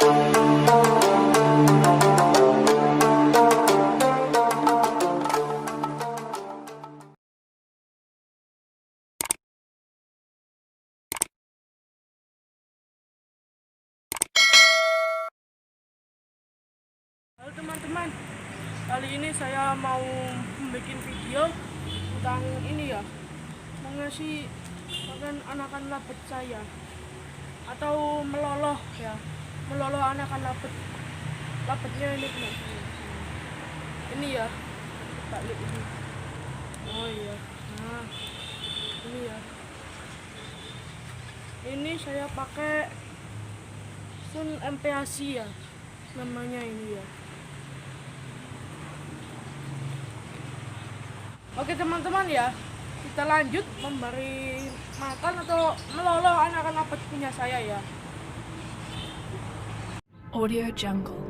Halo teman-teman, kali ini saya mau membuat video tentang ini ya, mengasih makan anakan Lovbrid saya atau meloloh ya, meloloh anakan Lovbridnya ini teman. Ini ya, kita lihat ini. Oh iya, nah ini ya. Ini saya pakai sun MPAC ya, namanya ini ya. Oke teman-teman ya, kita lanjut memberi makan atau meloloh anakan Lovbrid punya saya ya. Audio Jungle.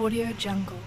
Audio Jungle.